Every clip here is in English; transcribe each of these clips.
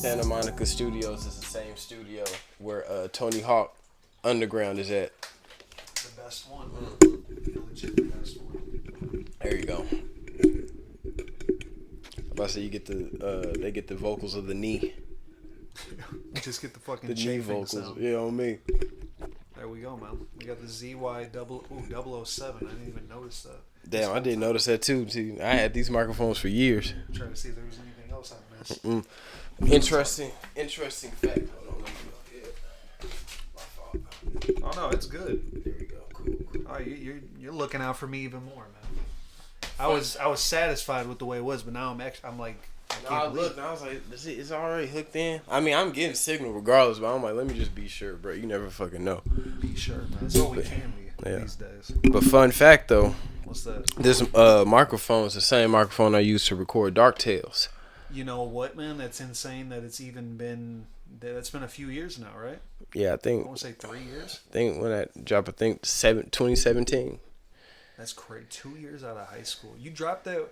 Santa Monica Studios is the same studio where Tony Hawk Underground is at. The best one, man. The legit best one. There you go. I'm about to say you get they get the vocals of the knee. Just get the fucking The knee chafing vocals. sound. Yeah, on me. There we go, man. We got the ZY double 007. I didn't even notice that. Damn, I didn't notice that too. See, I had these microphones for years. I'm trying to see if there was anything else I missed. Interesting fact. Hold on, let me go. Yeah. My fault. Oh no, it's good. There we go. Cool. Oh, you're looking out for me even more, man. I was satisfied with the way it was, but now I'm like. I looked and I was like, it's already hooked in. I mean, I'm getting signal regardless, but I'm like, let me just be sure, bro. You never fucking know. Be sure, man. That's all we can be these days. But fun fact though, what's that? This microphone is the same microphone I use to record Dark Tales. You know what, man? That's insane that it's even been. That's been a few years now, right? Yeah, I think. I want to say 3 years. I think when that dropped, 2017. That's crazy. 2 years out of high school. You dropped that.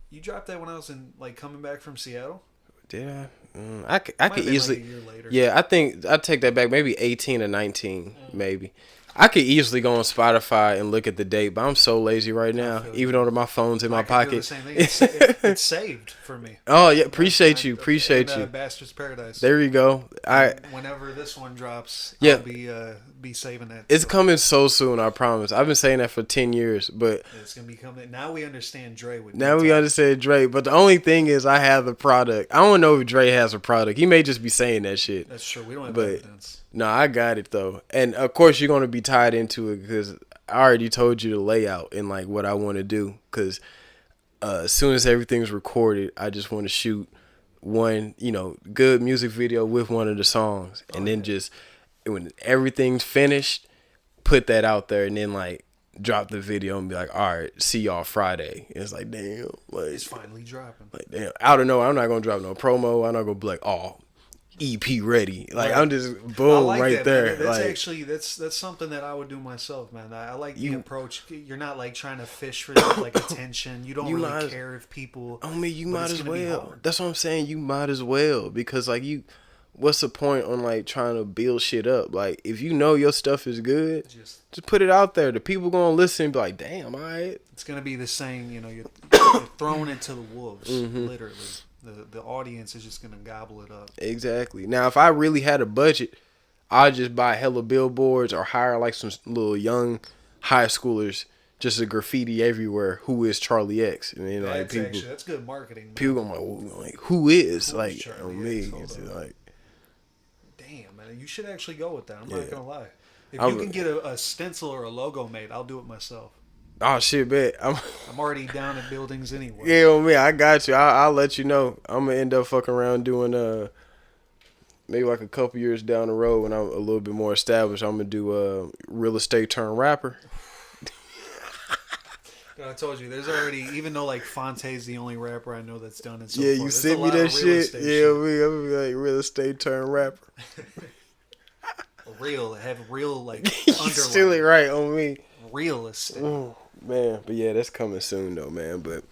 You dropped that when I was in coming back from Seattle. Did I? I could easily. Like a year later. Yeah, I think I take that back. Maybe 18 or 19, maybe. I could easily go on Spotify and look at the date, but I'm so lazy right now. Even though my phone's in my pocket. Do the same thing. It's saved for me. Oh yeah, appreciate you. Bastard's Paradise. There you go. Whenever this one drops, yeah. I'll be saving that. It's coming so soon, I promise. I've been saying that for 10 years, but it's gonna be coming. Now we understand Dre. Understand Dre, but the only thing is I have the product. I don't know if Dre has a product. He may just be saying that shit. That's true. We don't have evidence. No, I got it though, and of course you're gonna be tied into it because I already told you the layout and like what I want to do. Because as soon as everything's recorded, I just want to shoot one, good music video with one of the songs, and then just when everything's finished, put that out there, and then like drop the video and be like, all right, see y'all Friday. And it's like, damn, like it's finally dropping. Like damn, out of nowhere, I'm not gonna drop no promo. I'm not gonna be like, oh. EP ready, like I'm just boom right there. Man. That's like, actually that's something that I would do myself, man. I like the approach. You're not like trying to fish for like attention. You don't really care if people. I mean, you might as well. That's what I'm saying. You might as well because like what's the point on like trying to build shit up? Like if you know your stuff is good, just put it out there. The people gonna listen and be like, damn, all right. It's gonna be the same. You're thrown into the wolves, literally. The audience is just gonna gobble it up. Exactly. Now, if I really had a budget, I'd just buy hella billboards or hire like some little young high schoolers just to graffiti everywhere. Who is Charlie X? And then like people, that's good marketing. Man. People gonna like, who is like on me? It's like, damn, man, you should actually go with that. I'm not gonna lie. If you can get a stencil or a logo made, I'll do it myself. Oh shit, bet. I'm already down at buildings anyway. Yeah, on me. I got you. I'll let you know. I'm gonna end up fucking around doing maybe like a couple years down the road when I'm a little bit more established. I'm gonna do real estate turn rapper. I told you, there's already, even though like Fonte's the only rapper I know that's done it so far. You sent me that shit. Yeah, I'm gonna be like real estate turn rapper. Have real like Still it right on me. Real estate. Ooh. Man, but yeah, that's coming soon though, man. But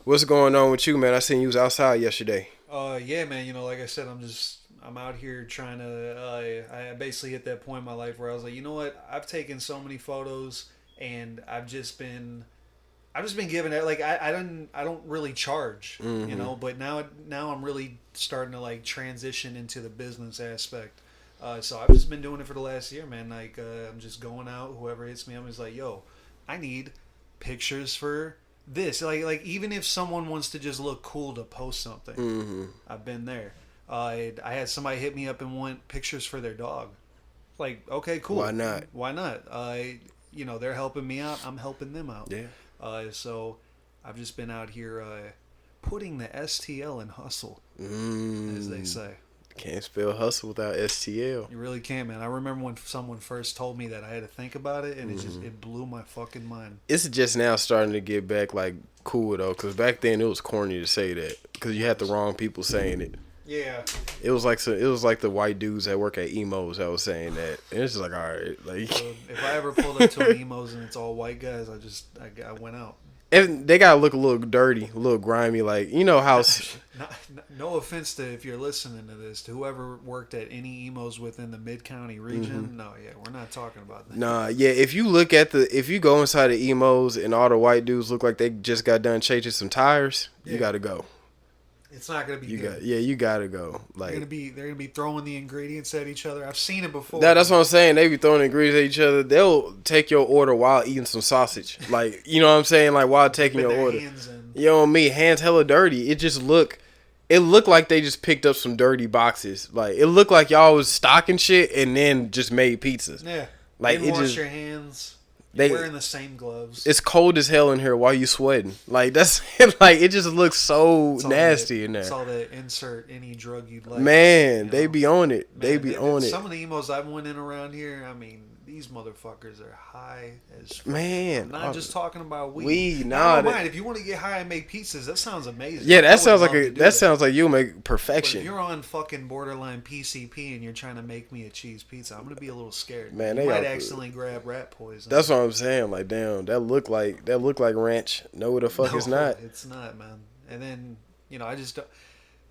what's going on with you, man? I seen you was outside yesterday. Yeah, man. Like I said, I'm out here trying to. I basically hit that point in my life where I was like, you know what? I've taken so many photos, and I've just been giving it. Like I don't really charge, But now I'm really starting to like transition into the business aspect. So I've just been doing it for the last year, man. Like I'm just going out. Whoever hits me, I'm just like, yo, I need pictures for this. Like even if someone wants to just look cool to post something, I've been there. I had somebody hit me up and want pictures for their dog. Like, okay, cool. Why not? They're helping me out. I'm helping them out. Yeah. So I've just been out here putting the STL in hustle, as they say. Can't spell hustle without STL. You really can't, man. I remember when someone first told me that, I had to think about it, and it blew my fucking mind. It's just now starting to get back like cool though, because back then it was corny to say that because you had the wrong people saying it. Yeah. It was like the white dudes that work at emos that was saying that, and it's just like, all right, like. So if I ever pulled up to an emos and it's all white guys, I went out. And they gotta look a little dirty, a little grimy, like you know how. No offense to if you're listening to this, to whoever worked at any emos within the Mid County region. Mm-hmm. No, yeah, we're not talking about that. Nah, yeah. If you go inside the emos and all the white dudes look like they just got done changing some tires, you gotta go. It's not gonna be You good. you gotta go. Like They're gonna be throwing the ingredients at each other. I've seen it before. that's what I'm saying. They be throwing ingredients at each other. They'll take your order while eating some sausage. Like you know what I'm saying? Like while taking your order. You know me, hands hella dirty. It looked like they just picked up some dirty boxes. Like it looked like y'all was stocking shit and then just made pizzas. Yeah. Like didn't it wash just your hands. they Wearing the same gloves. it's cold as hell in here while you sweating. Like that's like it just looks so nasty in there. It's all the insert any drug you'd like. Man, they be on it. They be on it. Some of the emos I've went in around here, I mean, these motherfuckers are high as fuck. Man, I'm not just talking about weed. Weed, nah. I don't mind if you want to get high and make pizzas. That sounds amazing. Yeah, that sounds like you'll make perfection. But if you're on fucking borderline PCP and you're trying to make me a cheese pizza, I'm gonna be a little scared. Man, you might accidentally grab rat poison. That's what I'm saying. Like, damn, that look like ranch. No, the fuck it's not. It's not, man. And then I just don't.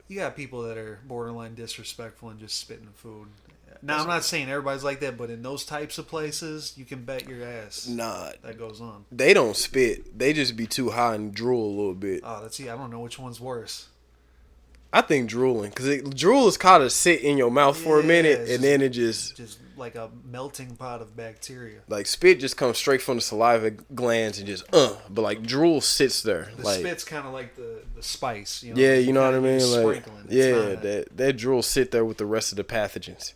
You got people that are borderline disrespectful and just spitting food. Now, I'm not saying everybody's like that, but in those types of places, you can bet your ass. Nah, that goes on. They don't spit. They just be too high and drool a little bit. Oh, I don't know which one's worse. I think drooling, because drool is kind of sit in your mouth for a minute, and then it just like a melting pot of bacteria. Like spit just comes straight from the saliva glands and just but like drool sits there. The like, spit's kind of like the spice. Yeah, you know what I mean. Like yeah, that drool sit there with the rest of the pathogens.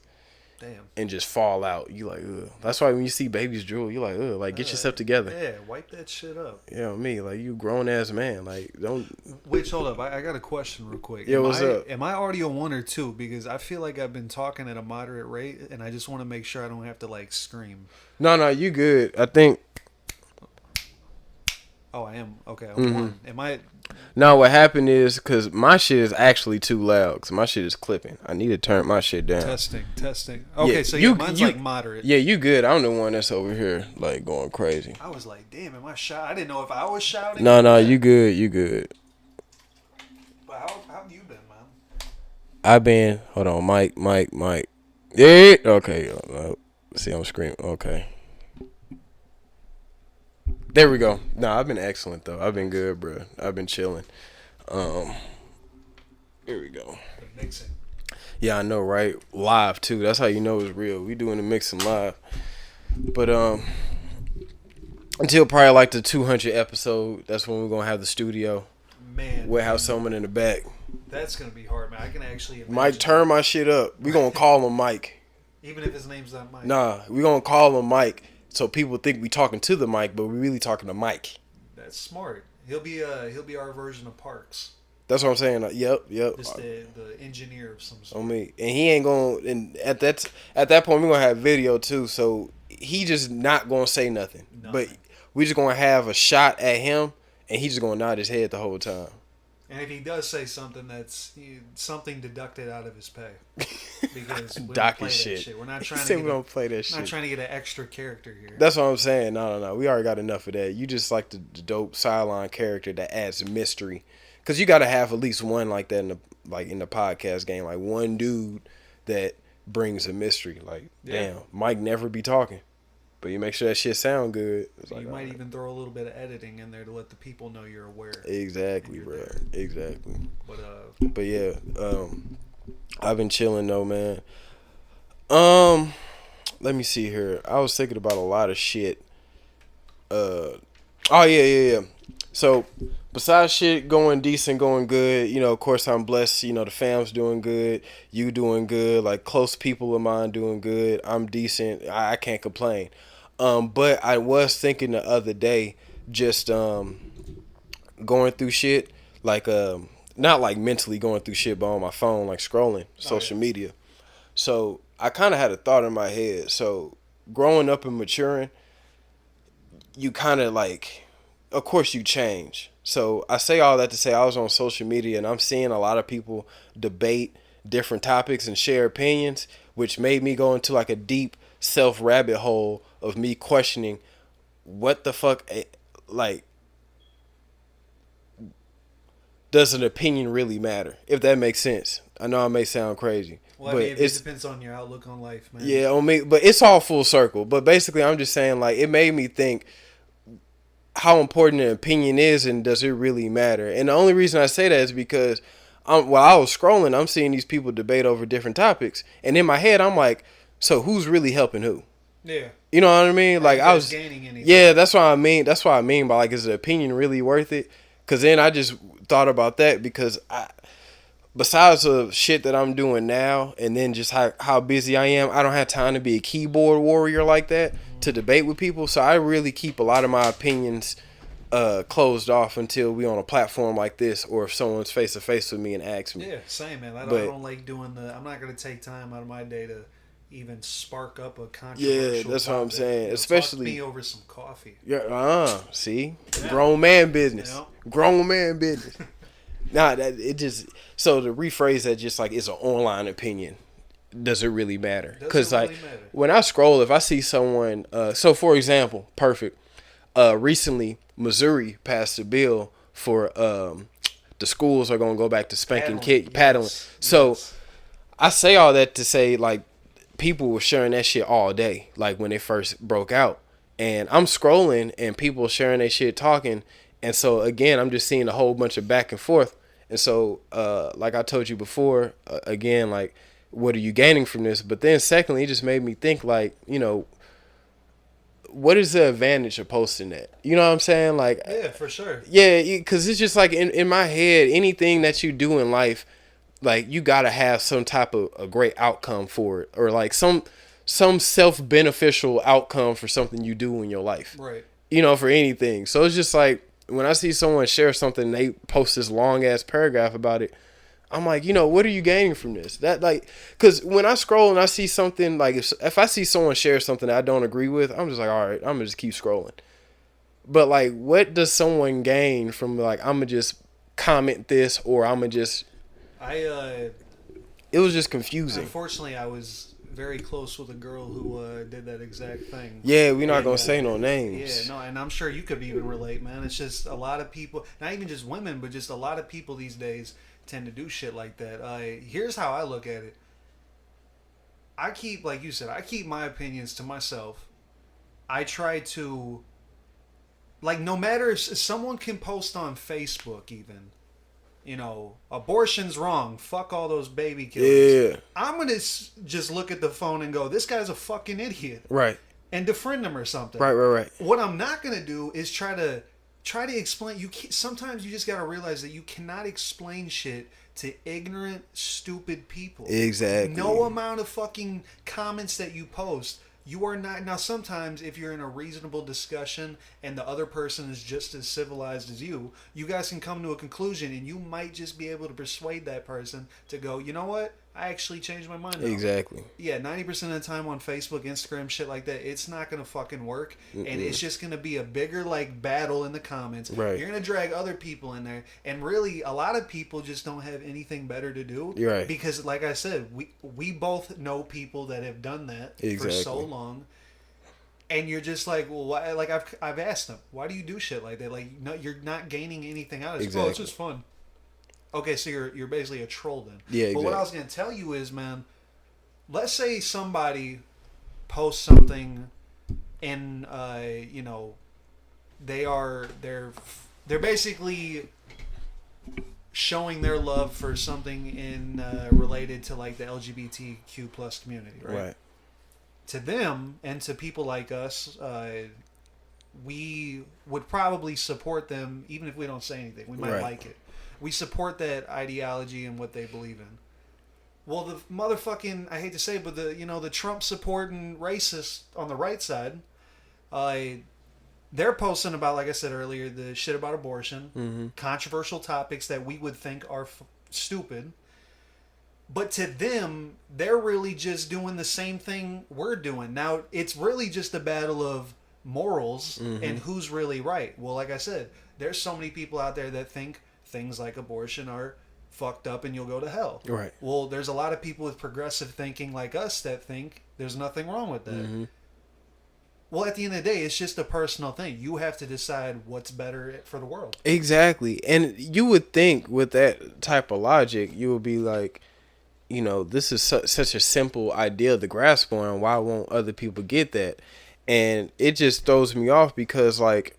Damn. And just fall out. You like, ugh. That's why when you see babies drool, you like, ugh. Like, get yourself together. Yeah, wipe that shit up. Yeah, me. Like, you grown ass man. Like, don't. Wait, hold up. I got a question real quick. Yeah, what's up? Am I audio 1 or 2? Because I feel like I've been talking at a moderate rate, and I just want to make sure I don't have to like scream. No, you good. I think. Oh, I am. Okay, I'm 1. Am I? No, what happened is because my shit is actually too loud. Because my shit is clipping. I need to turn my shit down. Testing. Okay, so mine's like moderate. Yeah, you good. I'm the one that's over here like going crazy. I was like, damn, am I shouting? I didn't know if I was shouting. No, you good. But how have you been, man? I've been. Hold on, Mike. Yeah. Okay. See, I'm screaming. Okay. There we go. I've been excellent though. I've been good, bro. I've been chilling. Here we go. Mixing. Yeah, I know, right? Live too. That's how you know it's real. We doing the mixing live. But until probably like the 200 episode, that's when we're gonna have the studio. Man, we'll have someone in the back. That's gonna be hard, man. I can actually imagine. Mike, turn my shit up. We gonna call him Mike. Even if his name's not Mike. Nah, we gonna call him Mike. So people think we talking to the mic, but we really talking to Mike. That's smart. He'll be our version of Parks. That's what I'm saying. Yep. Just the engineer of some sort. On me, and he ain't going. And at that point, we gonna have video too. So he just not gonna say nothing. But we just gonna have a shot at him, and he just gonna nod his head the whole time. And if he does say something, that's something deducted out of his pay. Because we Doc don't play shit. That shit. We're not trying to. We don't play that shit. Not trying to get an extra character here. That's what I'm saying. No. We already got enough of that. You just like the dope sideline character that adds mystery. Because you got to have at least one like that in the podcast game. Like one dude that brings a mystery. Like, damn, Mike never be talking. But you make sure that shit sound good. You might even throw a little bit of editing in there to let the people know you're aware. Exactly, bro. There. Exactly. But yeah, I've been chilling though, man. Let me see here. I was thinking about a lot of shit. Oh yeah. So besides shit going decent, going good, of course I'm blessed. The fam's doing good. You doing good. Like close people of mine doing good. I'm decent. I can't complain. But I was thinking the other day, just going through shit, like not like mentally going through shit, but on my phone, like scrolling social media. So I kind of had a thought in my head. So growing up and maturing, you kind of like, of course you change. So I say all that to say I was on social media and I'm seeing a lot of people debate different topics and share opinions, which made me go into like a deep self rabbit hole of me questioning what the fuck, like, does an opinion really matter? If that makes sense. I know I may sound crazy, Well, I but mean, it it's depends on your outlook on life, man. yeah on me. But it's all full circle. But basically, I'm just saying like it made me think how important an opinion is and does it really matter? And the only reason I say that is because while I was scrolling, I'm seeing these people debate over different topics, and in my head, I'm like, so who's really helping who? Yeah. You know what I mean? Are Like you I guys was, gaining anything? yeah, that's what I mean. That's what I mean by like, is the opinion really worth it? Because then I just thought about that because besides the shit that I'm doing now, and then just how busy I am, I don't have time to be a keyboard warrior like that to debate with people. So I really keep a lot of my opinions closed off until we on a platform like this, or if someone's face to face with me and asks me. Yeah, same, man. I But don't like doing the. I'm not gonna take time out of my day to even spark up a yeah, controversial that's what I'm topic. saying. You know, talk to Especially me over some coffee. yeah, see, Yeah. grown man business, Yeah. grown man business. Nah, that it just so to rephrase that, just like it's an online opinion. Does it really matter? Because Doesn't like really matter. when I scroll, if I see someone, so for example, perfect. Recently, Missouri passed a bill for the schools are gonna go back to spanking Paddling, paddling. yes, So yes. I say all that to say like people were sharing that shit all day, like when it first broke out. And I'm scrolling and people sharing their shit talking. And so again, I'm just seeing a whole bunch of back and forth. And so, like I told you before, again, like, what are you gaining from this? But then secondly, it just made me think like, what is the advantage of posting that? You know what I'm saying? Like, Yeah, for sure. yeah, because it's just like in my head, anything that you do in life, like you gotta have some type of a great outcome for it, or like some self beneficial outcome for something you do in your life. Right. For anything. So it's just like when I see someone share something, they post this long ass paragraph about it. I'm like, what are you gaining from this? That like, because when I scroll and I see something like if I see someone share something that I don't agree with, I'm just like, all right, I'm gonna just keep scrolling. But like, what does someone gain from like I'm gonna just comment this or I'm gonna just? I It was just confusing. unfortunately I was very close with a girl who did that exact thing. Yeah, we're not And, gonna say no yeah, names. no, and I'm sure you could even relate, man. It's just a lot of people, not even just women, but just a lot of people these days tend to do shit like that. Here's how I look at it. I keep, like you said, I keep my opinions to myself. I try to, like, no matter if someone can post on Facebook, even, abortion's wrong. Fuck all those baby killers. Yeah. I'm gonna just look at the phone and go, this guy's a fucking idiot, Right. and defriend him or something. Right. What I'm not gonna do is try to explain. Sometimes you just gotta realize that you cannot explain shit to ignorant, stupid people. Exactly. No amount of fucking comments that you post. You are not. Now, sometimes if you're in a reasonable discussion and the other person is just as civilized as you guys can come to a conclusion, and you might just be able to persuade that person to go, you know what? I actually changed my mind now. Exactly. Yeah, 90% of the time on Facebook, Instagram, shit like that, it's not going to fucking work. And it's just going to be a bigger, like, battle in the comments. Right. You're going to drag other people in there. And really, a lot of people just don't have anything better to do. You're right. Because, like I said, we both know people that have done that Exactly. for so long. And you're just like, well, why? Like, I've asked them, why do you do shit like that? Like, no, you're not gaining anything out of it. Exactly. Oh, it's just fun. Okay, so you're basically a troll then. Yeah, exactly. But what I was going to tell you is, man, let's say somebody posts something and they're basically showing their love for something in related to like the LGBTQ plus community, right? To them and to people like us, we would probably support them even if we don't say anything. We might like it. We support that ideology and what they believe in. Well, the motherfucking, I hate to say it, but the Trump supporting racists on the right side, they're posting about, like I said earlier, the shit about abortion, controversial topics that we would think are stupid. But to them, they're really just doing the same thing we're doing. Now, it's really just a battle of morals and who's really right. Well, like I said, there's so many people out there that think things like abortion are fucked up and you'll go to hell. Right. Well, there's a lot of people with progressive thinking like us that think there's nothing wrong with that. Well, at the end of the day, it's just a personal thing. You have to decide what's better for the world. Exactly. And you would think with that type of logic, you would be like, this is such a simple idea to grasp on. Why won't other people get that? And it just throws me off because, like,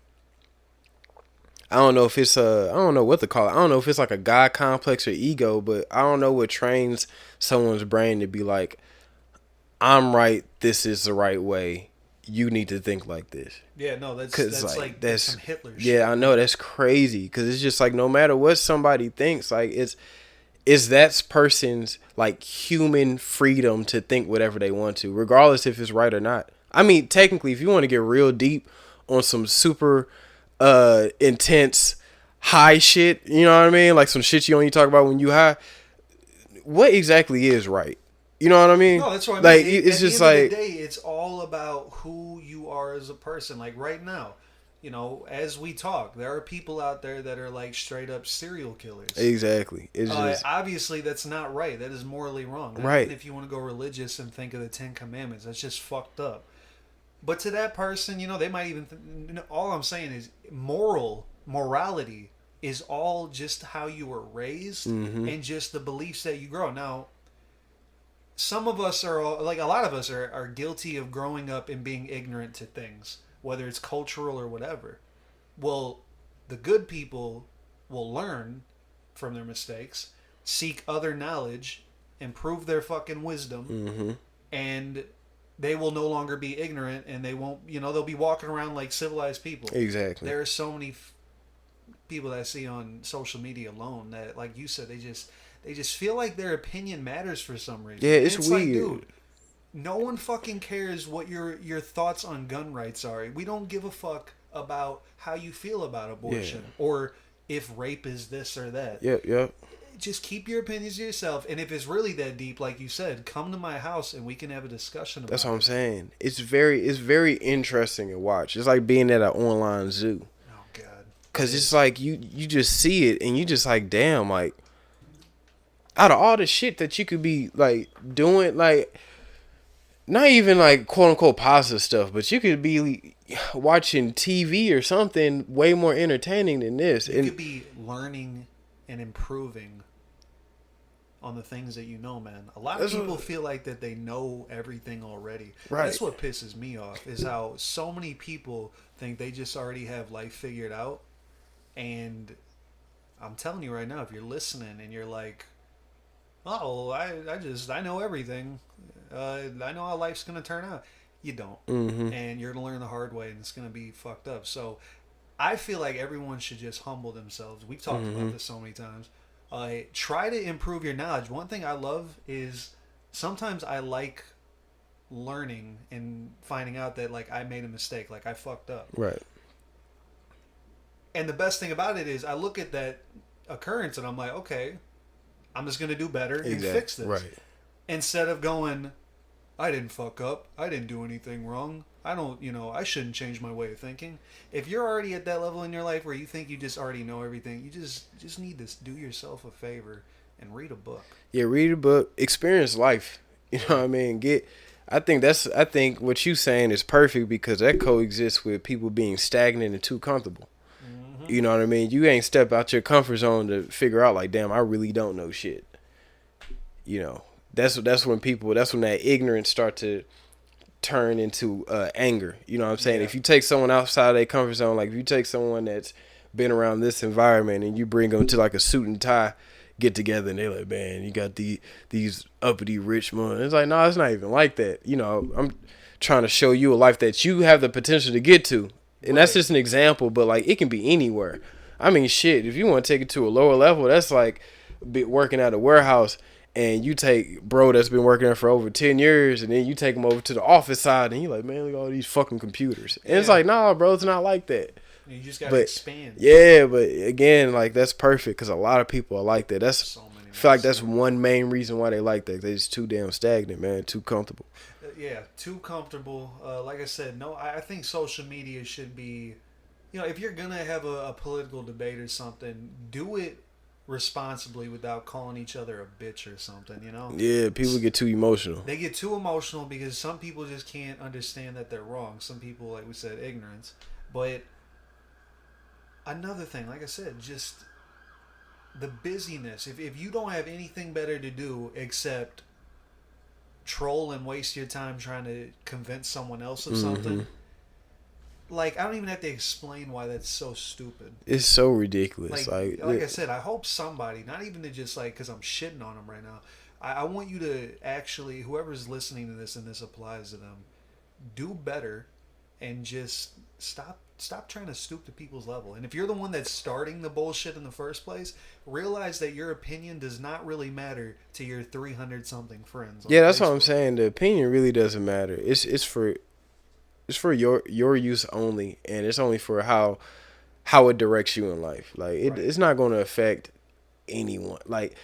I don't know if it's I don't know what to call it. I don't know if it's like a God complex or ego, but I don't know what trains someone's brain to be like, I'm right. This is the right way. You need to think like this. Yeah, no, that's Cause that's like like that's some Hitler shit, yeah, I know man. that's crazy. Cause it's just like no matter what somebody thinks, like it's that person's like human freedom to think whatever they want to, regardless if it's right or not. I mean, technically, if you want to get real deep on some super intense high shit, you know what I mean? Like some shit you only talk about when you high. What exactly is right? You know what I mean? No, that's what I mean. Like it's At the just end of the like day, it's all about who you are as a person. Like right now, as we talk, there are people out there that are like straight up serial killers. exactly. It's just Obviously, that's not right. That is morally wrong. Not even right. if you want to go religious and think of the Ten Commandments, that's just fucked up. But to that person, they might even. All I'm saying is morality is all just how you were raised Mm-hmm. and just the beliefs that you grow. Now, some of us are like a lot of us are guilty of growing up and being ignorant to things, whether it's cultural or whatever. Well, the good people will learn from their mistakes, seek other knowledge, improve their fucking wisdom, Mm-hmm. and they will no longer be ignorant, and they won't, they'll be walking around like civilized people. Exactly. There are so many people that I see on social media alone that, like you said, they just feel like their opinion matters for some reason. Yeah, And it's it's like, weird. dude, no one fucking cares what your thoughts on gun rights are. We don't give a fuck about how you feel about Yeah. abortion or if rape is this or that. Yep. Yep. Just keep your opinions to yourself, and if it's really that deep, like you said, come to my house and we can have a discussion That's what about I'm it. saying. It's very interesting to watch. It's like being at an online zoo. Oh God, it Cause it's is. like you just see it and you just like damn, like out of all the shit that you could be like doing, like not even like quote unquote positive stuff, but you could be watching TV or something way more entertaining than this. You And could be learning and improving on the things that you know, man. A lot of that's people what, feel like that they know everything already. right, That's what pisses me off is how so many people think they just already have life figured out. And I'm telling you right now, if you're listening and you're like, oh, I know everything. I know how life's gonna turn out. You don't, mm-hmm, and you're gonna learn the hard way, and it's gonna be fucked up. So, I feel like everyone should just humble themselves. We've talked mm-hmm, about this so many times. Try to improve your knowledge. One thing I love is sometimes I like learning and finding out that like I made a mistake, like I fucked up. right, And the best thing about it is I look at that occurrence and I'm like, okay, I'm just gonna do better and fix exactly, this right, instead of going, I didn't fuck up. I didn't do anything wrong. I don't, I shouldn't change my way of thinking. If you're already at that level in your life where you think you just already know everything, you just need to do yourself a favor and read a book. yeah. Read a book, experience life. You know Yeah. what I mean? I think what you saying is perfect because that coexists with people being stagnant and too comfortable. Mm-hmm. You know what I mean? You ain't step out your comfort zone to figure out like, damn, I really don't know shit. You know, that's when that ignorance start to turn into anger. You know what I'm saying? Yeah. If you take someone outside of their comfort zone, like if you take someone that's been around this environment and you bring them to like a suit and tie get together and they're like, man, you got these uppity rich men. It's like, no, it's not even like that. You know, I'm trying to show you a life that you have the potential to get to. And that's Right. just an example, but like it can be anywhere. I mean, shit, if you want to take it to a lower level, that's like working at a warehouse and you take bro that's been working there for over 10 years and then you take him over to the office side and you're like, man, look at all these fucking computers. And it's Yeah. like, nah, bro, it's not like that. You just gotta But expand. yeah, but again, like that's perfect because a lot of people are like that. That's So many I men feel like say that's that. one main reason why they like that. They just too damn stagnant, man, too comfortable. Yeah, too comfortable. Like I said, no, I think social media should be, if you're gonna have a political debate or something, do it responsibly without calling each other a bitch or something, you know? Yeah, people get too emotional. They get too emotional because some people just can't understand that they're wrong. Some people, like we said, ignorance. But another thing, like I said, just the busyness. If you don't have anything better to do except troll and waste your time trying to convince someone else of Mm-hmm. something, like I don't even have to explain why that's so stupid. It's so ridiculous. Like I said, I hope somebody, not even to just like because I'm shitting on them right now. I want you to actually, whoever's listening to this and this applies to them, do better and just stop trying to stoop to people's level. And if you're the one that's starting the bullshit in the first place, realize that your opinion does not really matter to your 300 something friends on Yeah, that's Facebook. what I'm saying. The opinion really doesn't matter. It's for your use only, and it's only for how it directs you in life. Like Right. it's not going to affect anyone. Like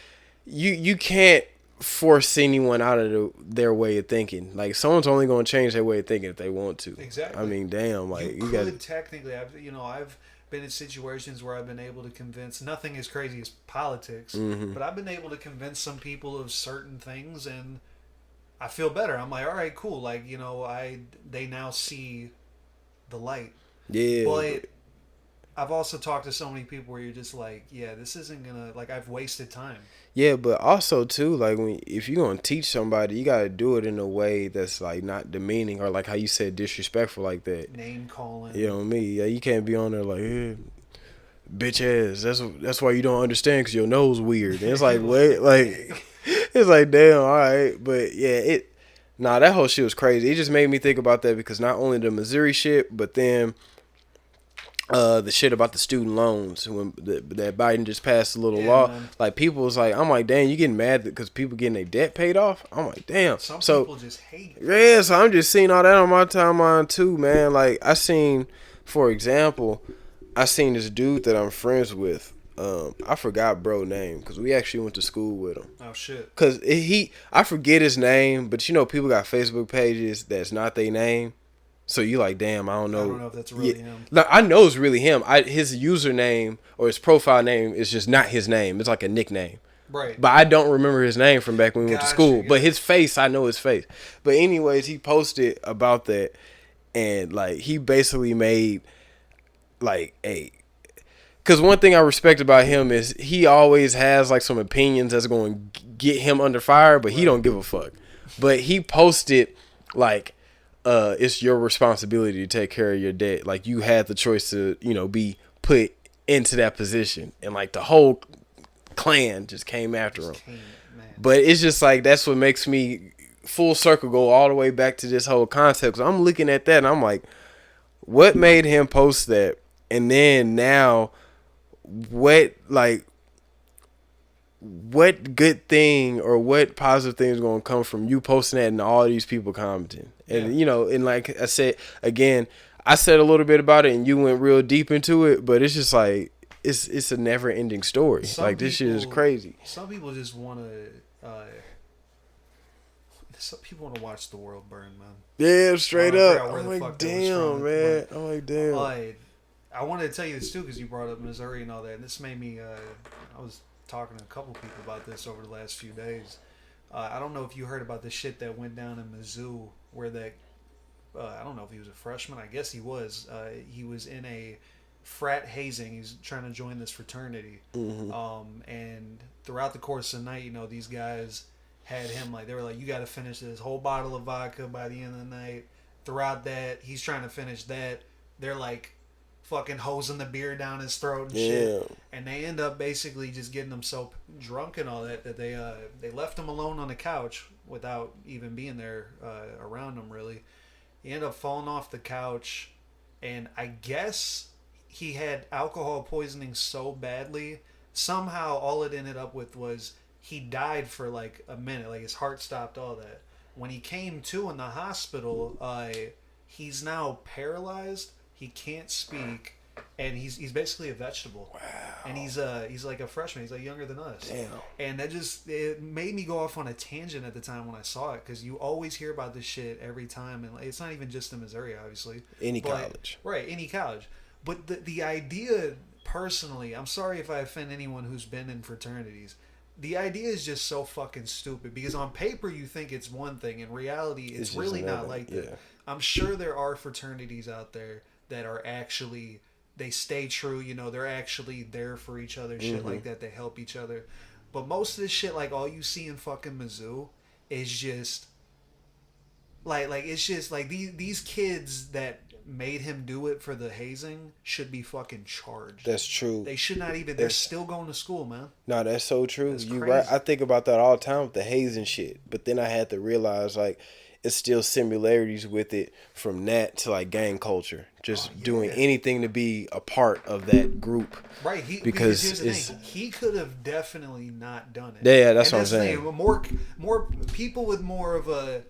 you can't force anyone out of their way of thinking. Like someone's only going to change their way of thinking if they want to. Exactly. I mean, damn. Like You you could got. technically, I've been in situations where I've been able to convince, nothing as crazy as politics, Mm-hmm. but I've been able to convince some people of certain things, and I feel better. I'm like, all right, cool. Like, they now see the light. Yeah. But I've also talked to so many people where you're just like, yeah, this isn't gonna, like, I've wasted time. Yeah, but also too, like if you're gonna teach somebody, you gotta do it in a way that's like not demeaning or like how you said disrespectful like that. Name calling. You know me? Yeah, you can't be on there like, hey, bitch ass. That's why you don't understand because your nose weird. And it's like what? Like it's like damn. All right, but yeah, Nah, that whole shit was crazy. It just made me think about that because not only the Missouri shit, but then the shit about the student loans when that Biden just passed a little Yeah, law. man. Like people was like, I'm like, damn, you getting mad because people getting their debt paid off? I'm like, damn. Some So people just hate it. yeah, so I'm just seeing all that on my timeline too, man. Like I seen, for example, I seen this dude that I'm friends with. I forgot bro name because we actually went to school with him. Oh, shit. Cause I forget his name, but people got Facebook pages that's not their name. So you like, damn, I don't know. I don't know if that's really him. Like, I know it's really him. His username or his profile name is just not his name. It's like a nickname. Right. But I don't remember his name from back when we went to school. But Gotcha. his face, I know his face. But anyways, he posted about that, and like he basically made like a. Because one thing I respect about him is he always has like some opinions that's going to get him under fire, but he don't give a fuck. But he posted like, it's your responsibility to take care of your debt. Like you had the choice to, be put into that position, and like the whole clan just came after him. Man. But it's just like that's what makes me full circle go all the way back to this whole concept. 'Cause I'm looking at that and I'm like, what made him post that? And then now, what good thing or what positive thing is going to come from you posting that and all these people commenting? And and like I said again, I said a little bit about it and you went real deep into it, but it's just like it's a never ending story. This shit is crazy. Some people just want to. Some people want to watch the world burn, man. Yeah, straight I up. forgot where I'm the like, fuck that was damn, from, man. but- I'm like, damn. I wanted to tell you this too because you brought up Missouri and all that. And this made me. I was talking to a couple people about this over the last few days. I don't know if you heard about the shit that went down in Mizzou where that. I don't know if he was a freshman. I guess he was. He was in a frat hazing. He's trying to join this fraternity. Mm-hmm. And throughout the course of the night, these guys had him like, they were like, you got to finish this whole bottle of vodka by the end of the night. Throughout that, he's trying to finish that. They're like fucking hosing the beer down his throat and shit. And they end up basically just getting him so drunk and all that they left him alone on the couch without even being there around him really. He ended up falling off the couch, and I guess he had alcohol poisoning so badly. Somehow, all it ended up with was he died for like a minute. Like his heart stopped, all that. When he came to in the hospital, he's now paralyzed. He can't speak, and he's basically a vegetable. Wow. And he's like a freshman. He's like younger than us. Damn. And it made me go off on a tangent at the time when I saw it because you always hear about this shit every time, and it's not even just in Missouri, obviously. College. Right? Any college. But the idea personally, I'm sorry if I offend anyone who's been in fraternities. The idea is just so fucking stupid because on paper you think it's one thing. In reality, It's it's just really not another. like that. Yeah. I'm sure there are fraternities out there that are actually they stay true. You know, they're actually there for each other, shit Mm-hmm. like that. They help each other. But most of this shit, like all you see in fucking Mizzou, is just like it's just like these kids that made him do it for the hazing should be fucking charged. That's true. They should not even. They're That's still going to school, man. No, that's so true. That's You right. crazy. I think about that all the time with the hazing shit. But then I had to realize like it's still similarities with it from that to like gang culture. Oh Just doing yeah. anything to be a part of that group. Right, because Because here's the it's thing: he could have definitely not done it. yeah, that's And what I'm that's the saying. thing. More people with more of a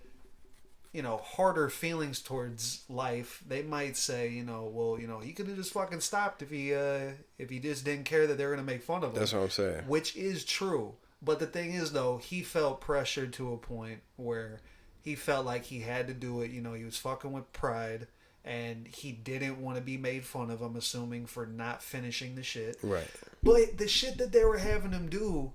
harder feelings towards life. They might say, well, he could have just fucking stopped if he just didn't care that they were gonna make fun of him. That's what I'm saying. Which is true. But the thing is, though, he felt pressured to a point where he felt like he had to do it. He was fucking with pride, and he didn't want to be made fun of. I'm assuming for not finishing the shit. Right. But the shit that they were having him do,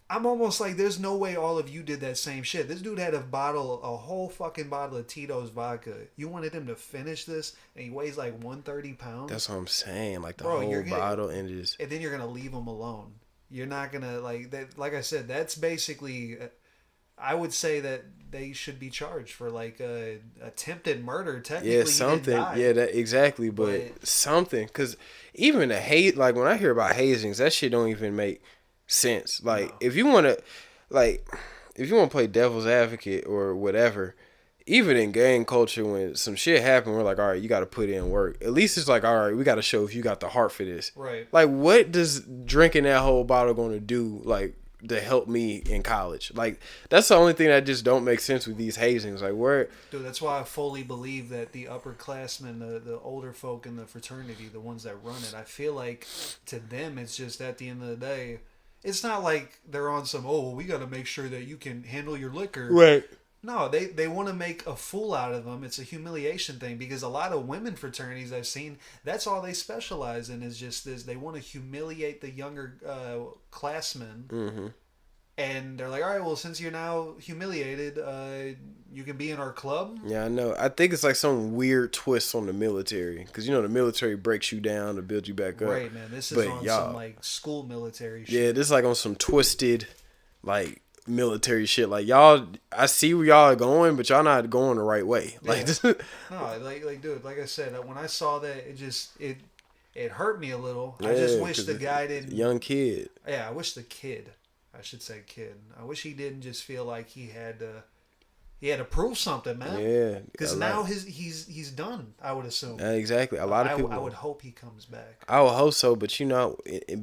I'm almost like, there's no way all of you did that same shit. This dude had a whole fucking bottle of Tito's vodka. You wanted him to finish this, and he weighs like 130 pounds. That's what I'm saying. Like the Bro, whole bottle and just and then you're gonna leave him alone. You're not gonna like that. Like I said, that's basically. I would say that they should be charged for like attempted murder. Technically, yeah, he something. didn't die. Yeah, that exactly. But something, because even the hate, like when I hear about hazings, that shit don't even make sense. Like No. if you want to, like if you want to play devil's advocate or whatever, even in gang culture, when some shit happen, we're like, all right, you got to put in work. At least it's like, all right, we got to show if you got the heart for this. Right. Like, what does drinking that whole bottle going to do? Like, to help me in college. Like that's the only thing that just don't make sense with these hazings. Like where Dude, that's why I fully believe that the upperclassmen, the older folk in the fraternity, the ones that run it, I feel like to them it's just at the end of the day, it's not like they're on some, oh, well, we got to make sure that you can handle your liquor. right. No, they want to make a fool out of them. It's a humiliation thing because a lot of women fraternities I've seen, that's all they specialize in is just this. They want to humiliate the younger classmen. Mm-hmm. And they're like, all right, well, since you're now humiliated, you can be in our club. Yeah, I know. I think it's like some weird twist on the military because the military breaks you down to build you back up. Right, man. This is But on y'all, some like school military shit. yeah, this is like on some twisted, like military shit. Like y'all, I see where y'all are going, but y'all not going the right way. Like, Yeah. No, like, dude, like I said, when I saw that, it hurt me a little. I just wish 'cause the it's guy a didn't. young kid. Yeah, I wish the kid. I should say kid. I wish he didn't just feel like he had to prove something, man. Yeah, Because now he's done. I would assume. exactly. A lot of people. I would hope he comes back. I would hope so, but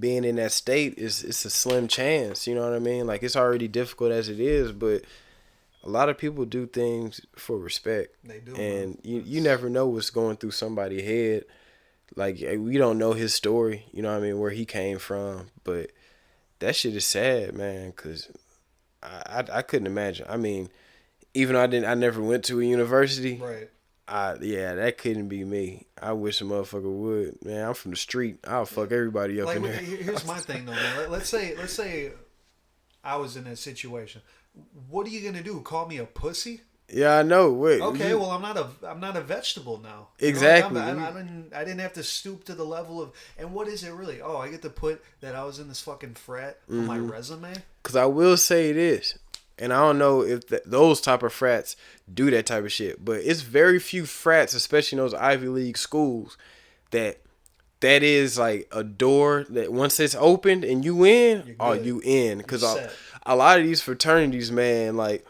being in that state it's a slim chance. You know what I mean? Like it's already difficult as it is, but a lot of people do things for respect. They do, and you never know what's going through somebody's head. Like we don't know his story. You know what I mean? Where he came from, but that shit is sad, man. Cause I couldn't imagine. I mean, even though I never went to a university. Right. Yeah, that couldn't be me. I wish a motherfucker would. Man, I'm from the street. I'll fuck everybody up Like, in there. here's my thing though, man. Let's say I was in that situation. What are you gonna do? Call me a pussy? Yeah, I know. Wait. Okay, well I'm not a vegetable now. Exactly. I didn't have to stoop to the level of. And what is it really? Oh, I get to put that I was in this fucking frat on my resume. Because I will say this, and I don't know if those type of frats do that type of shit, but it's very few frats, especially in those Ivy League schools, that is like a door that once it's opened and you in, you in. Because a lot of these fraternities, man, like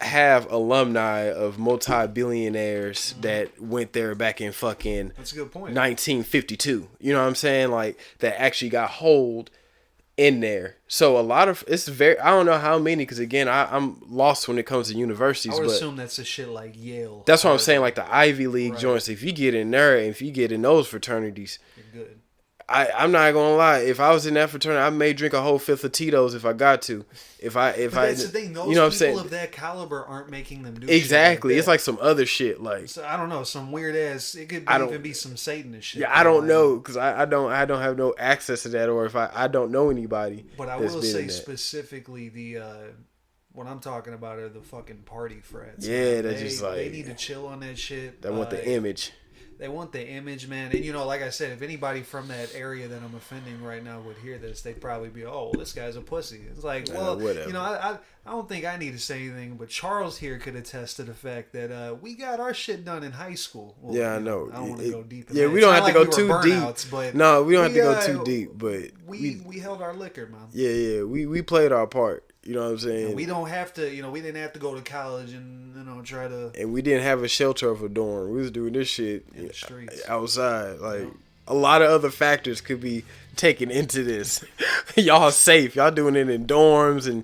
have alumni of multi-billionaires that went there back in fucking That's a good point. 1952. You know what I'm saying? Like that actually got hold in there. So a lot of I don't know how many, because again I'm lost when it comes to universities. I would but assume that's a shit like Yale. that's what I'm saying. Like the Ivy League Right. joints. If you get in there, if you get in those fraternities, You're good. I'm not gonna lie. If I was in that fraternity, I may drink a whole fifth of Tito's if I got to. If But I, that's the thing; you those know what I'm people saying? of that caliber aren't making them do shit like Exactly. It's that. like some other shit. Like So I don't know, some weird ass. It could be, I even don't. be some Satanist Yeah, shit I that don't might know happen. because I don't have no access to that, or if I don't know anybody But I that's will been say in that. specifically the what I'm talking about are the fucking party frats, Yeah, man. that's just They like need to chill on that shit. they want the image. They want the image, man. And like I said, if anybody from that area that I'm offending right now would hear this, they'd probably be, "Oh, this guy's a pussy." It's like, well, Whatever. I don't think I need to say anything, but Charles here could attest to the fact that we got our shit done in high school. Well, Yeah, I know. I don't want to go deep. In Yeah, that. we It's don't not have to like go we were too deep. burnouts, but No, we don't have to go uh, too deep. But we held our liquor, man. yeah, we played our part. You know what I'm And saying? we don't have to, we didn't have to go to college and try to And we didn't have a shelter of a dorm. We was doing this shit in the streets. outside. Like Yep. a lot of other factors could be taken into this. Y'all safe. Y'all doing it in dorms and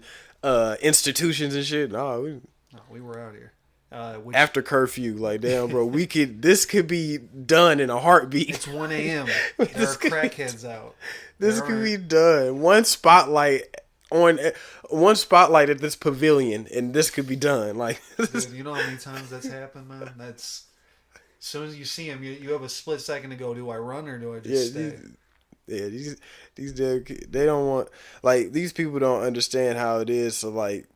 institutions and shit. No, No, we were out here. Which after curfew. Like damn, bro, we could. This could be done in a heartbeat. it's 1 a.m. There are crackheads out. This There could are- be done. One spotlight at this pavilion, and this could be done. Like, Dude, you know how many times that's happened, man? That's as soon as you see him, you have a split second to go. Do I run or do I just yeah, stay? these damn they don't want like these people don't understand how it is to like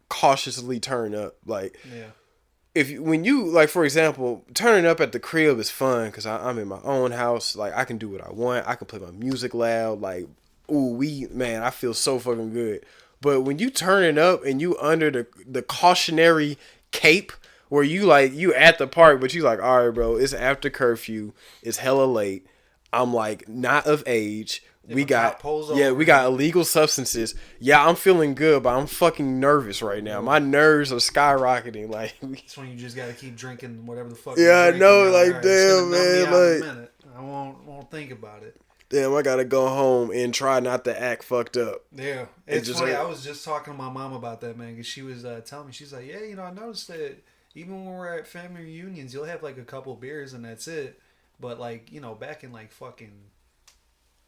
cautiously turn up. Like, Yeah. when you like, for example, turning up at the crib is fun because I'm in my own house. Like, I can do what I want. I can play my music loud. Like, ooh, man, I feel so fucking good. But when you turning up and you under the cautionary cape where you at the park, but you like, all right, bro, it's after curfew, it's hella late. I'm like not of age. If a cop pulls We over, got illegal substances. Yeah, I'm feeling good, but I'm fucking nervous right now. My nerves are skyrocketing. Like, that's when you just got to keep drinking whatever the fuck. Yeah, you're I drinking. know, You're like, all right, it's damn, gonna numb me man, out in a like- minute. I won't think about it. damn, I gotta go home and try not to act fucked up. Yeah, It it's just funny. hurt. I was just talking to my mom about that, man, because she was telling me, she's like, yeah, I noticed that even when we're at family reunions, you'll have like a couple beers and that's it. But like, back in like fucking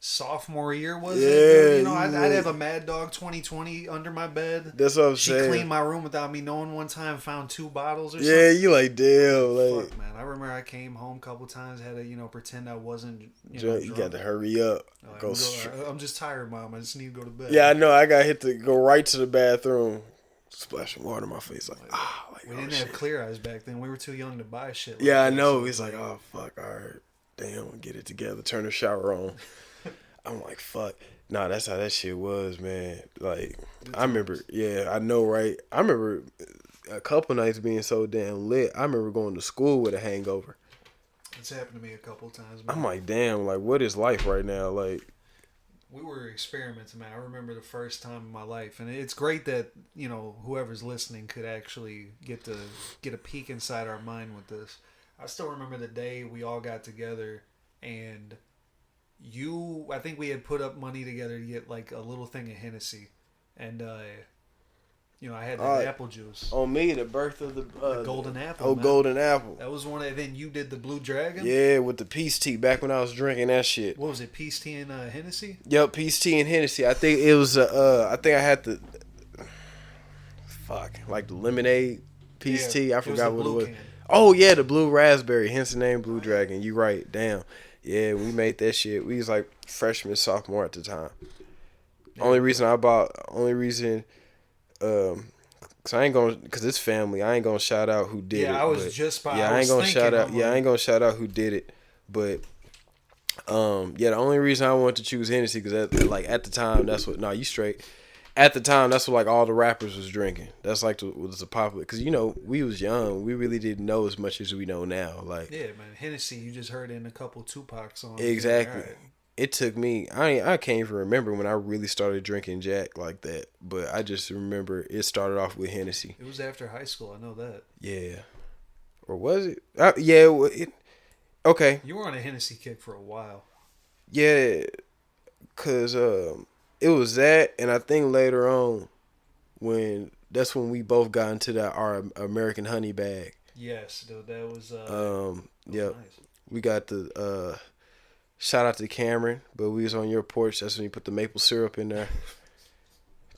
sophomore year, was Yeah, it? Dude? you I'd have a would. Mad Dog 2020 under my bed. That's what I'm She saying. cleaned my room without me knowing one time, found 2 bottles or Yeah, something. you like damn, like Fuck, man. I remember I came home a couple times, had to, pretend I wasn't, drunk, you got to hurry up. Like, Go str- I'm just tired, Mom. I just need to go to bed. Yeah, I know. I got hit to go right to the bathroom, splash some water in my face, like We oh, didn't shit. have Clear Eyes back then. We were too young to buy shit. Like Yeah, I that, know. so He's like, oh fuck, all right, damn, get it together. Turn the shower on. I'm like, fuck. Nah, that's how that shit was, man. Like, I remember. Yeah, I know, right? I remember a couple nights being so damn lit. I remember going to school with a hangover. It's happened to me a couple times. Man. I'm like, damn, like, what is life right now? Like, We were experimenting, man. I remember the first time in my life, and it's great that whoever's listening could actually get a peek inside our mind with this. I still remember the day we all got together, and I think we had put up money together to get like a little thing of Hennessy, and I had that apple juice, on me, the birth of the golden apple. Oh, man. golden apple. That was one. And then you did the Blue Dragon. Yeah, with the peace tea back when I was drinking that shit. What was it? Peace tea and Hennessy. Yep, peace tea and Hennessy. I think it was. I think I had the. Fuck, like the lemonade peace Yeah, tea. I it was forgot the what it blue was. can. Oh yeah, the blue raspberry. Hence the name Blue Dragon. You right. Damn. Yeah, we made that shit. We was like freshman, sophomore at the time. Yeah. Only reason, cause I ain't gonna, cause it's family. I ain't gonna shout out who did it. Yeah, I was but- just by. Yeah, I ain't gonna shout out. Yeah, I ain't gonna shout out who did it. But yeah, the only reason I wanted to choose Hennessy because at the time that's what. No, you straight. At the time, that's what like all the rappers was drinking. That's like was the popular because we was young. We really didn't know as much as we know now. Like Yeah, man. Hennessy, you just heard it in a couple Tupac songs. exactly. All right. It took me. I can't even remember when I really started drinking Jack like that. But I just remember it started off with Hennessy. It was after high school. I know that. Yeah, or was it? Yeah. Okay. You were on a Hennessy kick for a while. Yeah, cause it was that, and I think later on, that's when we both got into our American Honey bag. Yes, dude. That was. Yep. Nice. We got the Shout out to Cameron, but we was on your porch. That's when you put the maple syrup in there.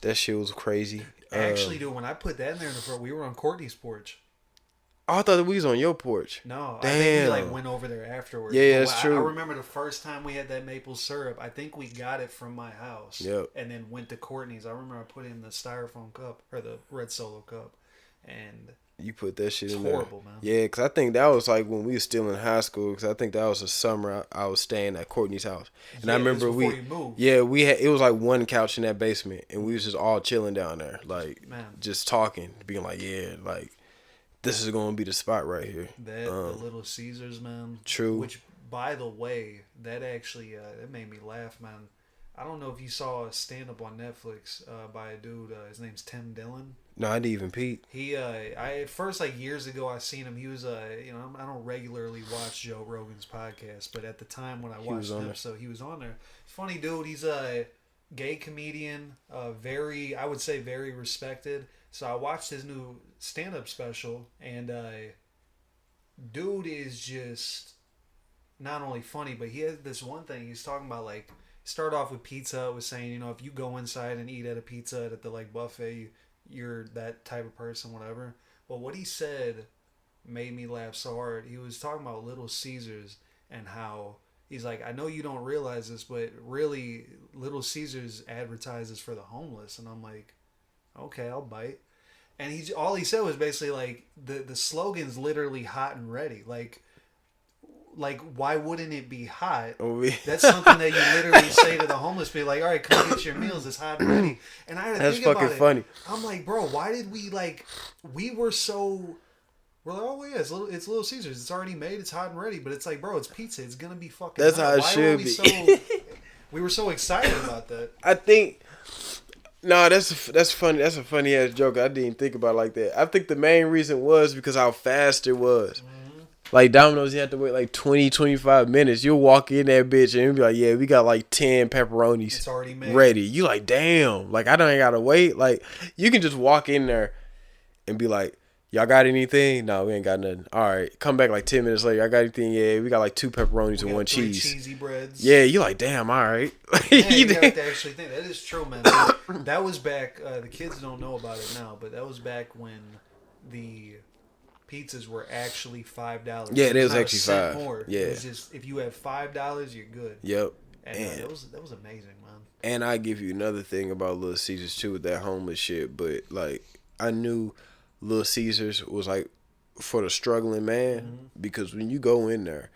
That shit was crazy. Actually, dude, when I put that in there in the front, we were on Courtney's porch. Oh, I thought that we was on your porch. No, I think we like Damn. went over there afterwards. Yeah, But that's I true. remember the first time we had that maple syrup. I think we got it from my house. Yep. And then went to Courtney's. I remember I put it in the styrofoam cup or the red Solo cup, and You put that shit it's in there. horrible, man. Yeah, because I think that was like when we was still in high school. Because I think that was the summer I was staying at Courtney's house, and Yeah, I this remember before you moved. we had it was like one couch in that basement, and we was just all chilling down there, like Man. just talking, being like, yeah, like this is gonna be the spot right here. That the Little Caesars, man. True. Which, by the way, that actually it made me laugh, man. I don't know if you saw a stand up on Netflix by a dude. His name's Tim Dillon. No, I didn't even peep. He, I at first like years ago, I seen him. He was, I don't regularly watch Joe Rogan's podcast, but at the time when I watched him, so he was on there. Funny dude. He's a gay comedian, very, I would say, very respected. So I watched his new stand up special, and dude is just not only funny, but he has this one thing he's talking about, like, start off with pizza. Was saying, if you go inside and eat at a pizza at the like buffet, you're that type of person, whatever. But what he said made me laugh so hard. He was talking about Little Caesars and how he's like, I know you don't realize this, but really Little Caesars advertises for the homeless. And I'm like, okay, I'll bite. And all he said was basically like the slogan's literally hot and ready. Like, why wouldn't it be hot? That's something that you literally say to the homeless people, like, all right, come get your meals, it's hot and ready. And I had to think about it. That's fucking funny. I'm like, bro, why did we, like, we're like, oh yeah, it's Little Caesars, it's already made, it's hot and ready, but it's like, bro, it's pizza, it's gonna be fucking That's hot. how it Why should be. We were so excited about that. I think, no, that's funny. That's a funny ass joke. I didn't think about it like that. I think the main reason was because how fast it was. Like Domino's, you have to wait like 20, 25 minutes. You'll walk in that bitch and you'll be like, yeah, we got like 10 pepperonis It's already made. ready. You like, damn. Like, I don't gotta wait. Like, you can just walk in there and be like, y'all got anything? No, we ain't got nothing. All right. Come back like 10 minutes later. I got anything? Yeah, we got like 2 pepperonis and 1 cheese. Cheesy breads. Yeah, you like, damn, all right. Yeah, you have to actually think. That is true, man. That was back, the kids don't know about it now, but that was back when the pizzas were actually $5. Yeah, it was actually $5. More. Yeah, it was just, if you have $5, you're good. Yep. And that was amazing, man. And I give you another thing about Little Caesars too with that homeless shit. But like, I knew Little Caesars was like for the struggling man, because when you go in there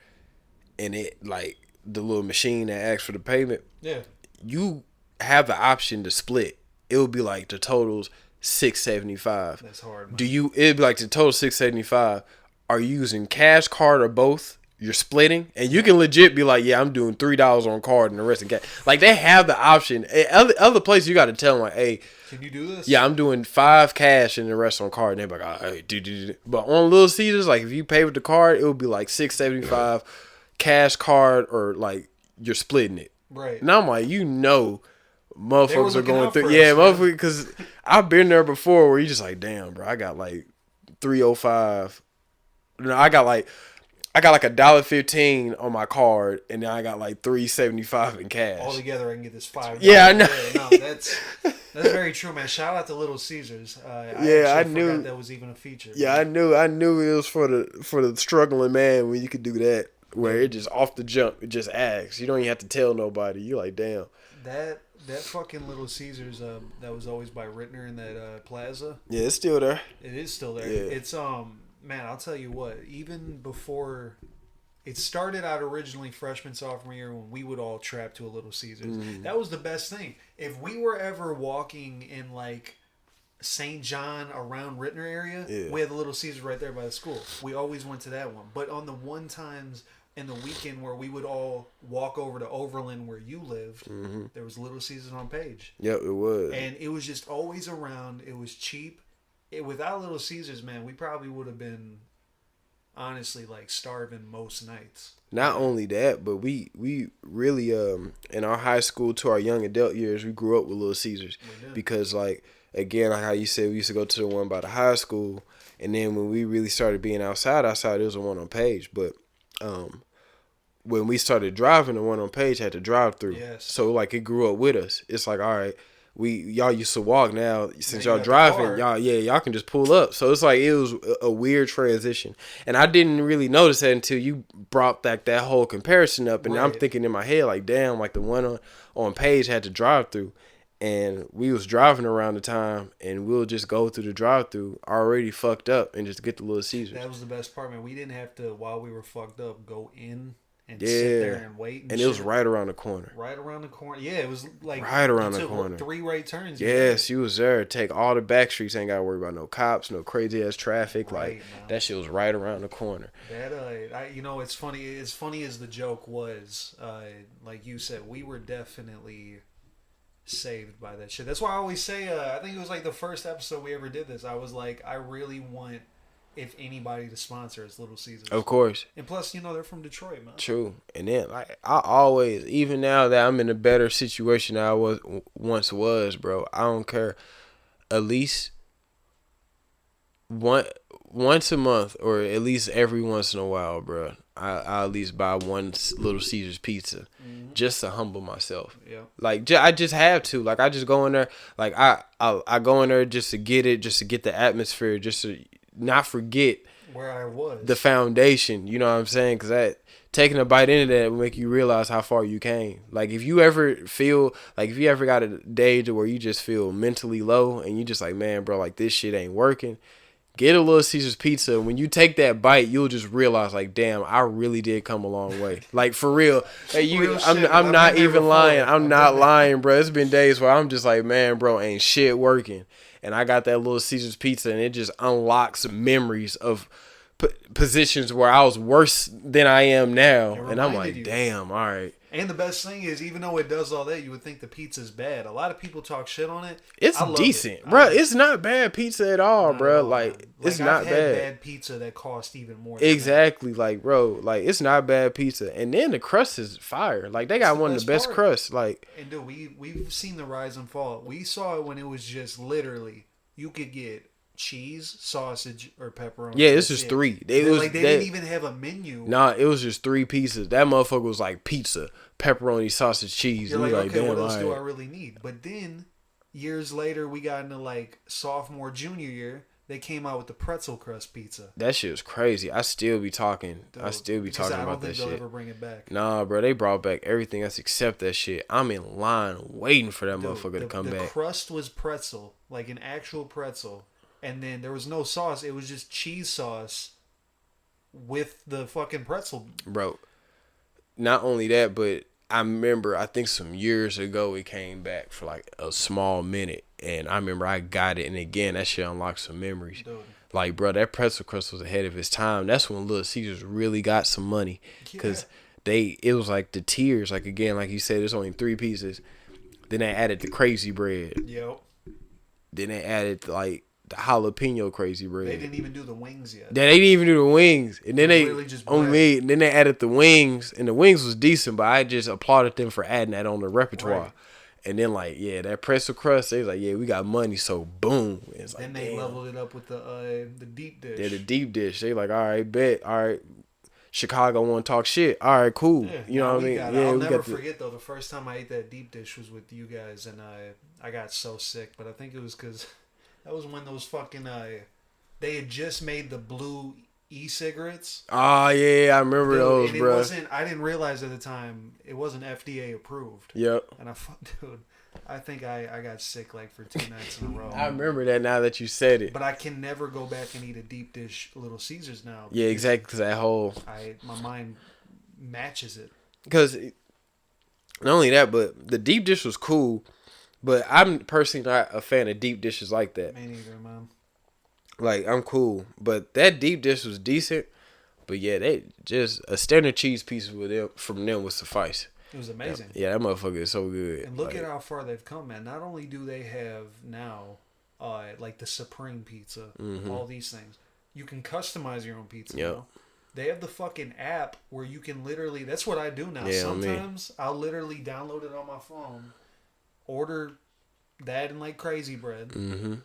and it like the little machine that asks for the payment, yeah, you have the option to split. It would be like the totals $6.75. That's hard, man. It'd be like the total $6.75. Are you using cash, card, or both? You're splitting, and you can legit be like, yeah, I'm doing $3 on card and the rest in cash. Like, they have the option. Other places, you got to tell them like, hey, can you do this? Yeah, I'm doing 5 cash and the rest on card. And they're like, all right, do. But on Little Caesars, like if you pay with the card, it would be like $6.75 cash, card, or like you're splitting it. Right. And I'm like, motherfuckers are going through. Yeah, motherfuckers, because I've been there before where you just like, damn, bro, I got like $3.05. No, I got like $1.15 on my card, and then I got like $3.75 in cash. All together, I can get this $5. Yeah, I know. Yeah, no, that's very true, man. Shout out to Little Caesars. I knew that was even a feature. Yeah, I knew it was for the struggling man when you could do that, where it just off the jump, it just asks. You don't even have to tell nobody. You like, damn. That fucking Little Caesars that was always by Rittner in that plaza. Yeah, it's still there. It is still there. Yeah. It's man, I'll tell you what. Even before it started out originally freshman sophomore year when we would all trap to a Little Caesars. That was the best thing. If we were ever walking in like St. John around Rittner area, we had the Little Caesars right there by the school. We always went to that one. But on the one times in the weekend where we would all walk over to Overland where you lived, there was Little Caesars on Page. Yep, it was. And it was just always around. It was cheap. Without Little Caesars, man, we probably would have been honestly like starving most nights. Not only that, but we really in our high school to our young adult years, we grew up with Little Caesars, because like again, like how you said, we used to go to the one by the high school, and then when we really started being outside, it was the one on Page. But when we started driving, the one on Page had to drive through. Yes. So like it grew up with us. It's like, all right, y'all used to walk. Now since Now you y'all got the driving, car. y'all can just pull up. So it's like it was a weird transition, and I didn't really notice that until you brought that whole comparison up, and I'm Right. thinking in my head like, damn, like the one on Page had to drive through. And we was driving around the time, and we'll just go through the drive-through already fucked up and just get the Little Caesars. That was the best part, man. We didn't have to, while we were fucked up, go in and sit there Yeah, and wait and and it was shit. right around the corner. Right around the corner. Yeah, it was like Right you around the took corner. 3 right turns. Yes, you was there. Take all the back streets. Ain't got to worry about no cops, no crazy ass traffic. Right, Like man. that shit was right around the corner. That it's funny. As funny as the joke was, like you said, we were definitely saved by that shit. That's why I always say, I think it was like the first episode we ever did this. I was like, I really want, if anybody to sponsor, it's Little Caesars. Of course. And plus, they're from Detroit, man. True. And then like I always, even now that I'm in a better situation than I once was, bro, I don't care. At least once a month, or at least every once in a while, bro, I at least buy one Little Caesars pizza, just to humble myself. Yeah. Like I just have to. Like I just go in there. Like I go in there just to get it, just to get the atmosphere, just to not forget Where I was. the foundation. You know what I'm saying? Because that taking a bite into that will make you realize how far you came. Like if you ever got a day to where you just feel mentally low and you just like, man, bro, like this shit ain't working. Get a Little Caesars pizza. When you take that bite, you'll just realize, like, damn, I really did come a long way. Like for real. Like, Real I'm shit, I'm I've not been there even before. lying. I've I'm been not there. lying, bro. It's been days where I'm just like, man, bro, ain't shit working. And I got that Little Caesars pizza, and it just unlocks memories of positions where I was worse than I am now. It And I'm reminded like, you. damn, all right. And the best thing is, even though it does all that, you would think the pizza's bad. A lot of people talk shit on it. It's I love decent, it. bro. It's not bad pizza at all, Not bro. at all, Like, man. it's I've not had bad. pizza that cost even more. Than Exactly, like bro, like it's not bad pizza, and then the crust is fire. Like they got the one of the best part. crusts. Like that. And dude, we've seen the rise and fall. We saw it when it was just literally you could get cheese, sausage, or pepperoni. yeah, it's That's just it. three. They didn't even have a menu. nah, it was just 3 pieces. That motherfucker was like pizza, pepperoni, sausage, cheese. You're And like, you okay, damn, what else do I alright. really need? But then years later, we got into like sophomore, junior year. They came out with the pretzel crust pizza. That shit was crazy. I still be talking. Dude, I still be because talking I don't about that think they'll shit. ever bring it back. Nah, bro, they brought back everything else except that shit. I'm in line waiting for that Dude, motherfucker to come the back. crust was pretzel, like an actual pretzel, and then there was no sauce. It was just cheese sauce with the fucking pretzel. Bro, not only that, but I remember, I think some years ago, it came back for like a small minute, and I remember I got it, and again, that shit unlocked some memories. Dude. Like, bro, that pretzel crust was ahead of its time. That's when Little Caesars really got some money, because it was like the tiers. Like again, like you said, there's only 3 pieces. Then they added the crazy bread. Yep. Then they added like the jalapeno crazy bread. They didn't even do the wings yet. They didn't even do the wings, and then It was they really just on bread. me. And then they added the wings, and the wings was decent, but I just applauded them for adding that on the repertoire. Right. And then like, yeah, that pretzel crust, they was like, yeah, we got money, so boom. It's like, Then they damn. leveled it up with the deep dish. Yeah, the deep dish. They like, all right, bet, all right. Chicago want to talk shit. All right, cool. Yeah, You know what I mean? Yeah, I'll we never got the, forget though. The first time I ate that deep dish was with you guys, and I got so sick. But I think it was because that was when those fucking they had just made the blue e-cigarettes. Oh yeah, I remember Dude, those, and bro. I didn't realize at the time it wasn't FDA approved. Yep. And dude, I think I got sick like for 2 nights in a row. I remember that now that you said it. But I can never go back and eat a deep dish Little Caesars now. Yeah, exactly. Because that whole, My mind matches it. because not only that, but the deep dish was cool. But I'm personally not a fan of deep dishes like that. Me neither, man. Like, I'm cool. But that deep dish was decent. But yeah, they just a standard cheese piece with them from them would suffice. It was amazing. Yeah, that motherfucker is so good. And look like, at how far they've come, man. Not only do they have now, like the Supreme Pizza, all these things, you can customize your own pizza Yep. now. They have the fucking app where you can literally. That's what I do now. Yeah, Sometimes I'll literally download it on my phone, order that and like Crazy Bread. Mm-hmm.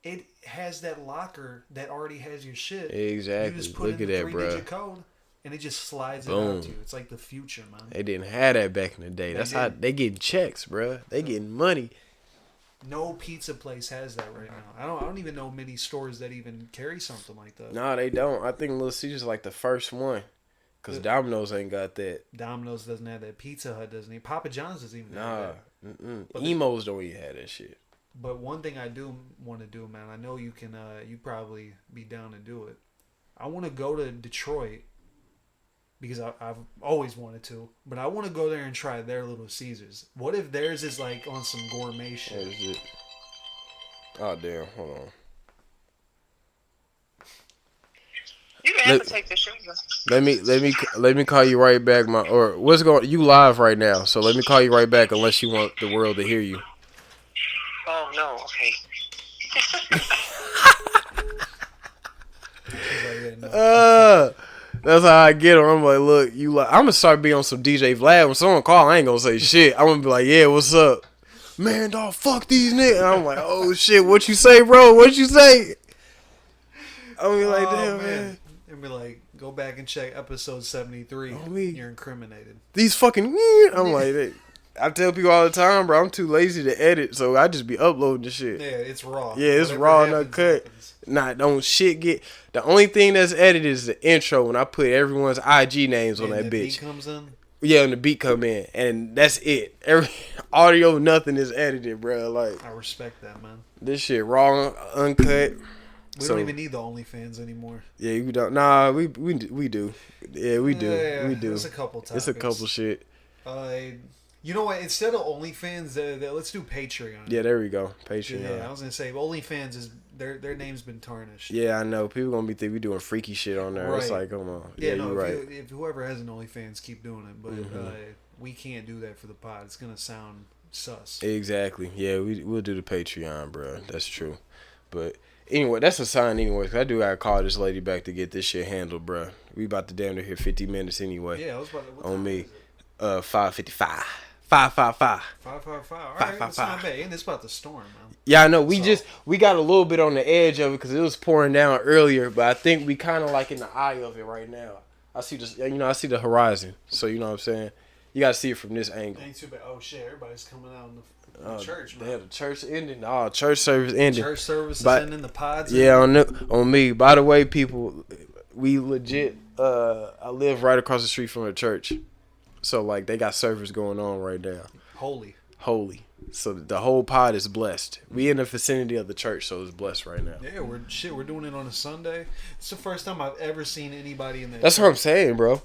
It has that locker that already has your shit. Exactly. You just put Look in at the that, bro. 3-digit code. and it just slides it Boom. out to you. It's like the future, man. They didn't have that back in the day. That's how they getting checks, bro. They getting money. No pizza place has that right now. I don't even know many stores that even carry something like that. No, they don't. I think Little Caesars like the first one. Because Domino's ain't got that. Domino's doesn't have that. Pizza Hut doesn't even. Papa John's doesn't even have that. Emos don't even have that shit. But one thing I do want to do, man, I know you can, you probably be down to do it. I want to go to Detroit because I've always wanted to, but I want to go there and try their Little Caesars. What if theirs is like on some gourmet shit? Oh, damn. Hold on. You can have to take the sugar. Let me call you right back, what's going? You live right now, so let me call you right back unless you want the world to hear you. Oh no, okay. That's how I get him. I'm like, look, I'm gonna start being on some DJ Vlad. When someone call, I ain't gonna say shit. I'm gonna be like, yeah, what's up, man? Dog, fuck these niggas. And I'm like, oh shit, what you say, bro? What you say? I'm be like, damn, man. And be like, go back and check episode 73. You're incriminated. These fucking. I'm like, I tell people all the time, bro, I'm too lazy to edit, so I just be uploading the shit. Yeah, it's raw. Yeah, it's raw and uncut. Nah, don't shit get. The only thing that's edited is the intro when I put everyone's IG names on that bitch. The beat comes in? Yeah, and the beat come in, and that's it. Every audio, nothing is edited, bro. Like, I respect that, man. This shit raw, uncut. We don't even need the OnlyFans anymore. Yeah, we don't. Nah, we do. Yeah, we do. Yeah, we do. It's a couple times. It's a couple shit. You know what? Instead of OnlyFans, let's do Patreon. Yeah, there we go. Patreon. Yeah, I was gonna say OnlyFans is their name's been tarnished. Yeah, I know. People gonna be think we doing freaky shit on there. Right. It's like, come on. Yeah, no. You're right. If whoever has an OnlyFans, keep doing it. But we can't do that for the pod. It's gonna sound sus. Exactly. Yeah, we'll do the Patreon, bro. That's true. But anyway, that's a sign anyway. Cause I do gotta call this lady back to get this shit handled, bro. We about to damn near hit 50 minutes anyway. Yeah, I was about to. On me. 5:55. 5:55. 5:55. All right, that's not bad. And it's about to storm, man. Yeah, I know. We got a little bit on the edge of it because it was pouring down earlier, but I think we kind of like in the eye of it right now. I see I see the horizon. So you know what I'm saying. You gotta see it from this angle. Ain't too bad. Oh shit! Everybody's coming out in the church, man. They had the church ending. Oh, church service ending. Church service is ending. The pods. Yeah, on me. By the way, people, we legit. I live right across the street from a church. So, like, they got service going on right now. Holy. So, the whole pod is blessed. We in the vicinity of the church, so it's blessed right now. Yeah, we're doing it on a Sunday. It's the first time I've ever seen anybody in that That's church. what I'm saying, bro.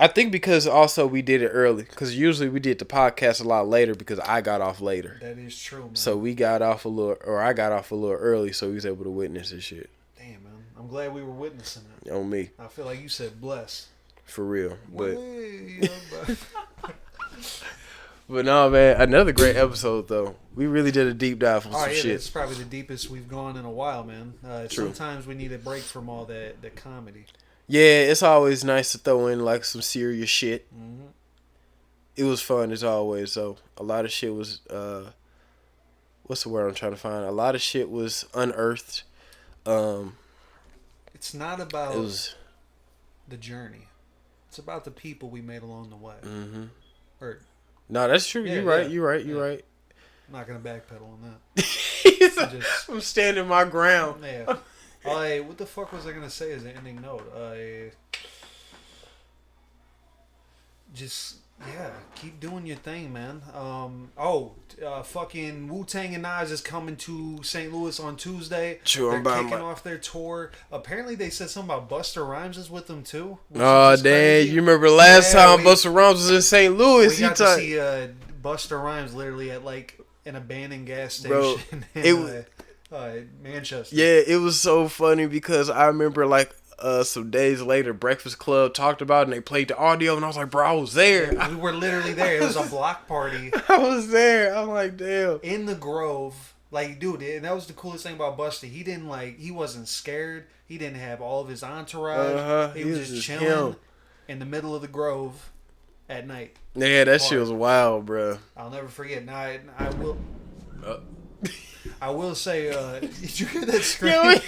I think because also we did it early. Because usually we did the podcast a lot later because I got off later. That is true, man. So, I got off a little early, so we was able to witness this shit. Damn, man. I'm glad we were witnessing it. On me. I feel like you said bless. For real. But no, man, another great episode though. We really did a deep dive on some shit. It's probably the deepest we've gone in a while, man. True. Sometimes we need a break from all that comedy. Yeah, it's always nice to throw in like some serious shit. Mm-hmm. It was fun as always. So a lot of shit was what's the word I'm trying to find? A lot of shit was unearthed. It's not about the journey. It's about the people we made along the way. Mm-hmm. No, that's true. You're right. You're right. I'm not gonna backpedal on that. I'm standing my ground. Yeah. What the fuck was I gonna say as an ending note? Keep doing your thing, man. Fucking Wu-Tang and Nas is coming to St. Louis on Tuesday. True, they're kicking off their tour. Apparently, they said something about Busta Rhymes is with them too. Oh, damn! You remember last time Busta Rhymes was in St. Louis? We got to see Busta Rhymes literally at like an abandoned gas station in Manchester. Yeah, it was so funny because I remember like. Some days later, Breakfast Club talked about it and they played the audio and I was like, bro, I was there. Yeah, we were literally there. It was a block party. I was there. I'm like, damn. In the Grove. Like, dude, and that was the coolest thing about Busta. He wasn't scared. He didn't have all of his entourage. He was just chilling in the middle of the Grove at night. Yeah, that shit was wild, bro. I'll never forget. Now, I will... I will say, did you hear that scream?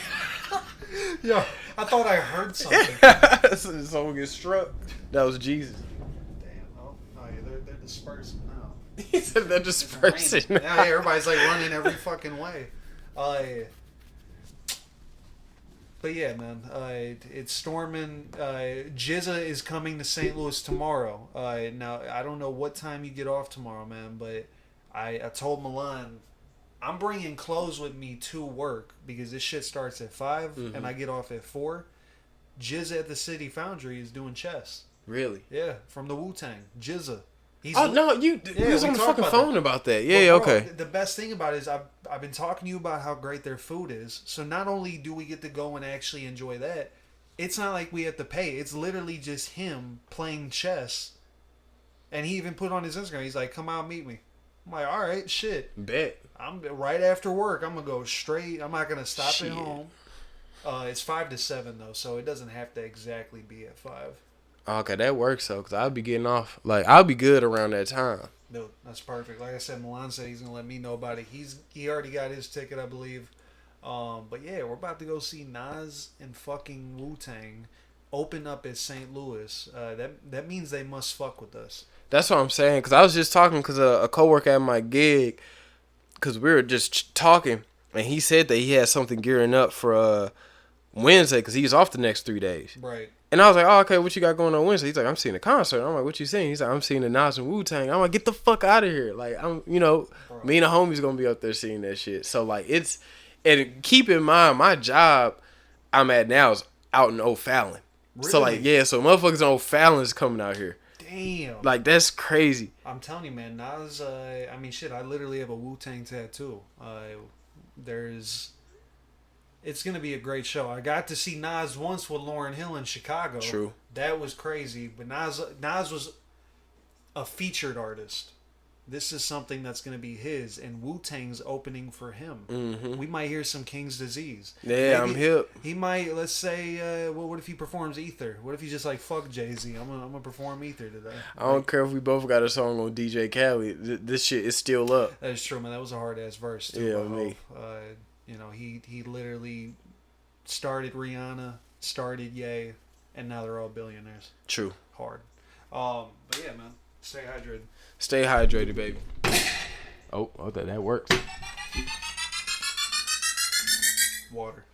Yo, I thought I heard something. Someone gets struck. That was Jesus. Damn. Oh yeah, they're dispersing now. He said they're It's dispersing. raining. Yeah, everybody's like running every fucking way. But yeah, man, it's storming. Jizza is coming to St. Louis tomorrow. Now, I don't know what time you get off tomorrow, man, but I told Milan, I'm bringing clothes with me to work because this shit starts at 5 and I get off at 4. Jizza at the City Foundry is doing chess. Really? Yeah, from the Wu-Tang. Jizza. Oh no, you was on the fucking phone about that. Yeah, But bro, okay. The best thing about it is I've been talking to you about how great their food is. So not only do we get to go and actually enjoy that, it's not like we have to pay. It's literally just him playing chess. And he even put on his Instagram, he's like, "Come out, meet me." I'm like, "All right, shit. Bet. I'm right after work. I'm gonna go straight. I'm not gonna stop Shit. at home." It's 5 to 7 though, so it doesn't have to exactly be at 5. Okay, that works though, cause I'll be getting off. Like I'll be good around that time. No, that's perfect. Like I said, Milan said he's gonna let me know about it. He already got his ticket, I believe. But yeah, we're about to go see Nas and fucking Wu-Tang open up at St. Louis. That means they must fuck with us. That's what I'm saying. Cause I was just talking, cause a coworker at my gig, cause we were just talking, and he said that he had something gearing up for Wednesday, cause he's off the next 3 days. Right. And I was like, "Oh, okay, what you got going on Wednesday?" He's like, "I'm seeing a concert." I'm like, "What you seeing?" He's like, "I'm seeing the Nas and Wu-Tang." I'm like, "Get the fuck out of here!" Like, me and the homies gonna be up there seeing that shit. So like, and keep in mind, my job I'm at now is out in O'Fallon. Really? So like, yeah, so motherfuckers in O'Fallon's coming out here. Damn. Like that's crazy. I'm telling you, man, Nas. I mean, shit. I literally have a Wu-Tang tattoo. It's gonna be a great show. I got to see Nas once with Lauryn Hill in Chicago. True. That was crazy. But Nas was a featured artist. This is something that's gonna be his, and Wu-Tang's opening for him. Mm-hmm. We might hear some King's Disease. Yeah, I'm hip. He might. Let's say, what if he performs Ether? What if he's just like, "Fuck Jay-Z, I'm gonna perform Ether today." I don't care if we both got a song on DJ Khaled. This shit is still up. That is true, man. That was a hard ass verse too. Yeah, me. He literally started Rihanna, started Ye, and now they're all billionaires. True. Hard. But yeah, man. Stay hydrated. Stay hydrated, baby. Oh, that works. Water.